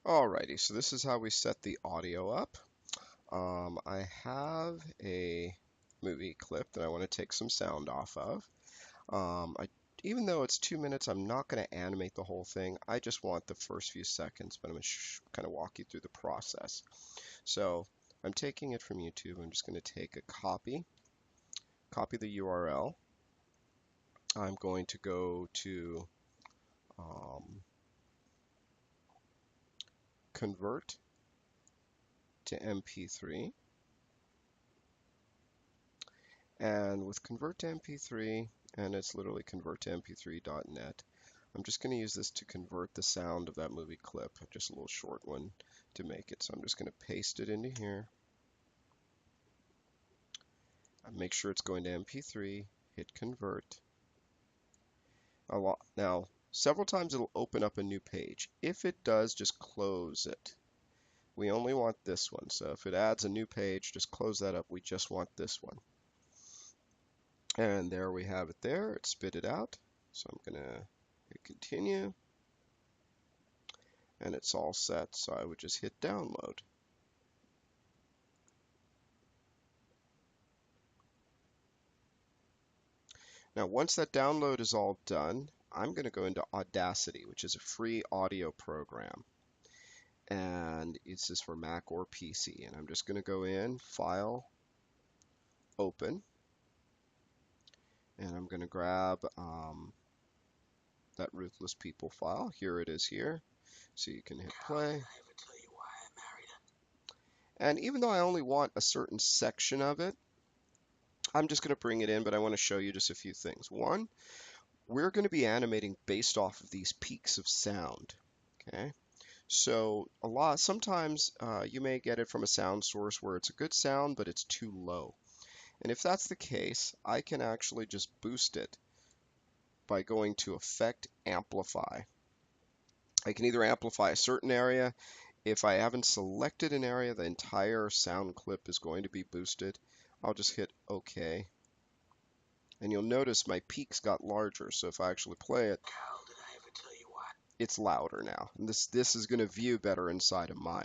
Alrighty, so this is how we set the audio up. I have a movie clip that I want to take some sound off of. Even though it's 2 minutes, I'm not going to animate the whole thing. I just want the first few seconds, but I'm going to kind of walk you through the process. So I'm taking it from YouTube. I'm just going to take a copy the URL. I'm going to go to convert to MP3. And with convert to MP3, and it's literally convert to mp3.net, I'm just going to use this to convert the sound of that movie clip, just a little short one to make it. So I'm just going to paste it into here. Make sure it's going to MP3, hit convert. Now, several times it'll open up a new page. If it does, just close it. We only want this one. So if it adds a new page, just close that up. We just want this one. And there we have it there. It spit it out. So I'm going to hit continue. And it's all set. So I would just hit download. Now, once that download is all done, I'm going to go into Audacity, which is a free audio program. And it's just for Mac or PC. And I'm just going to go in, File, Open. And I'm going to grab that Ruthless People file. Here it is here. So you can hit play. And even though I only want a certain section of it, I'm just going to bring it in, but I want to show you just a few things. One, we're going to be animating based off of these peaks of sound. Okay. So sometimes you may get it from a sound source where it's a good sound, but it's too low. And if that's the case, I can actually just boost it by going to Effect, Amplify. I can either amplify a certain area. If I haven't selected an area, the entire sound clip is going to be boosted. I'll just hit OK. And you'll notice my peaks got larger. So if I actually play it, it's louder now. And this is going to view better inside of Maya.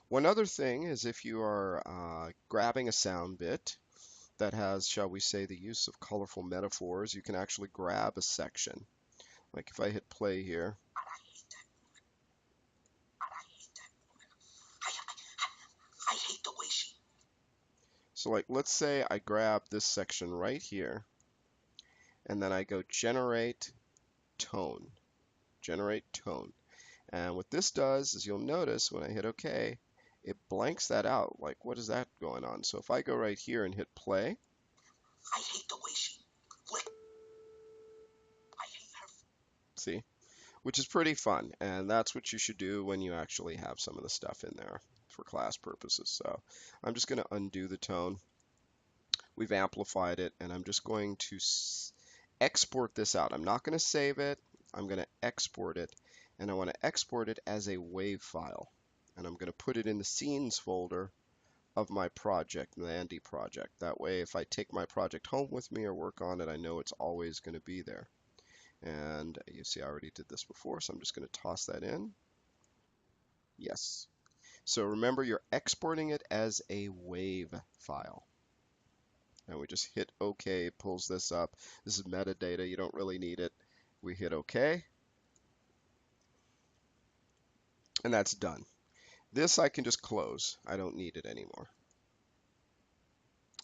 One other thing is if you are grabbing a sound bit that has, shall we say, the use of colorful metaphors, you can actually grab a section. Like if I hit play here. So like let's say I grab this section right here and then I go generate tone. Generate tone. And what this does is you'll notice when I hit OK, it blanks that out. Like, what is that going on? So if I go right here and hit play, I hate the way she flicked. I hate her. See? Which is pretty fun. And that's what you should do when you actually have some of the stuff in there for class purposes. So I'm just going to undo the tone. We've amplified it, and I'm just going to export this out. I'm not going to save it. I'm going to export it, and I want to export it as a WAV file. And I'm going to put it in the scenes folder of my project, the Andy project. That way, if I take my project home with me or work on it, I know it's always going to be there. And you see, I already did this before, so I'm just going to toss that in. Yes. So remember, you're exporting it as a WAV file. And we just hit OK, it pulls this up. This is metadata, you don't really need it. We hit OK. And that's done. This I can just close. I don't need it anymore.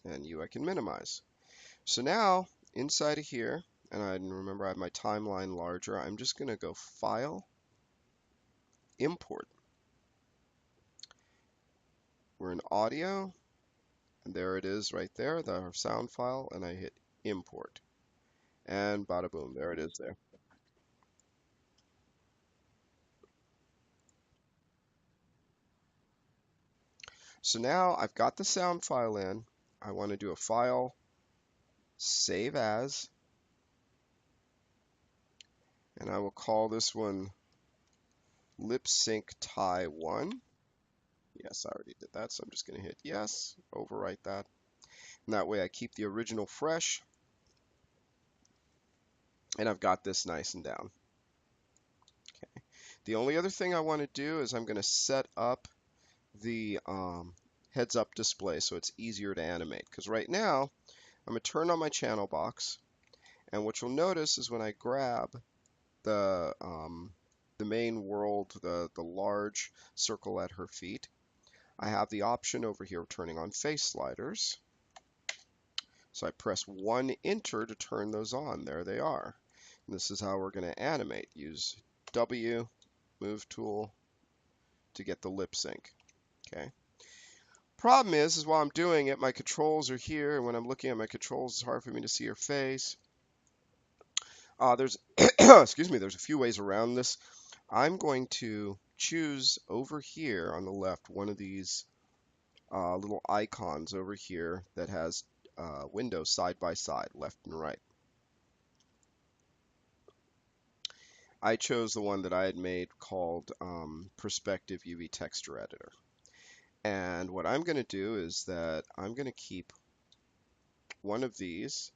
And I can minimize. So now, inside of here, and I remember I have my timeline larger, I'm just going to go File, Import. We're in Audio, and there it is right there, the sound file, and I hit Import. And bada boom, there it is there. So now I've got the sound file in. I want to do a file, save as, and I will call this one lip sync tie 1. Yes, I already did that, so I'm just going to hit yes, overwrite that. And that way I keep the original fresh, and I've got this nice and down. Okay. The only other thing I want to do is I'm going to set up the heads up display so it's easier to animate. Because right now, I'm going to turn on my channel box, and what you'll notice is when I grab the main world, the large circle at her feet, I have the option over here of turning on face sliders. So I press 1 enter to turn those on. There they are. And this is how we're going to animate. Use W, move tool, to get the lip sync. Okay. Problem is while I'm doing it, my controls are here, and when I'm looking at my controls, it's hard for me to see her face. There's, excuse me, there's a few ways around this. I'm going to choose over here on the left one of these little icons over here that has windows side by side, left and right. I chose the one that I had made called Perspective UV Texture Editor. And what I'm going to do is that I'm going to keep one of these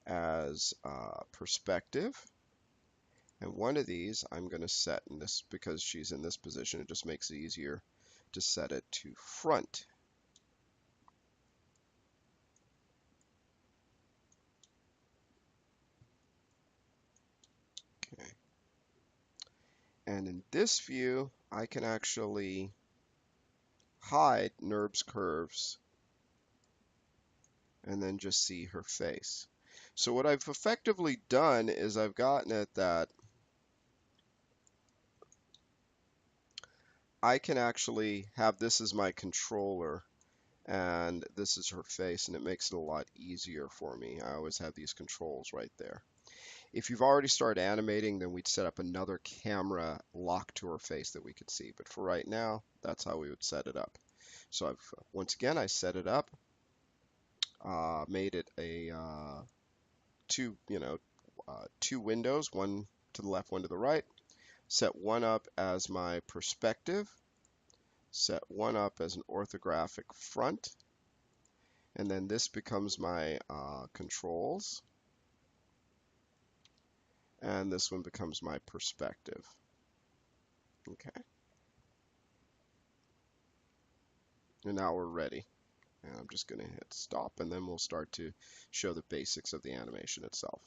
as perspective, and one of these I'm going to set in this, because she's in this position, it just makes it easier to set it to front. Okay. And in this view, I can actually hide NURBS curves and then just see her face. So what I've effectively done is I've gotten at that I can actually have this as my controller and this is her face, and it makes it a lot easier for me. I always have these controls right there. If you've already started animating, then we'd set up another camera locked to her face that we could see. But for right now, that's how we would set it up. So once again, I set it up, made it a two windows, one to the left, one to the right. Set one up as my perspective. Set one up as an orthographic front. And then this becomes my controls. And this one becomes my perspective. Okay. And now we're ready. And I'm just going to hit stop, and then we'll start to show the basics of the animation itself.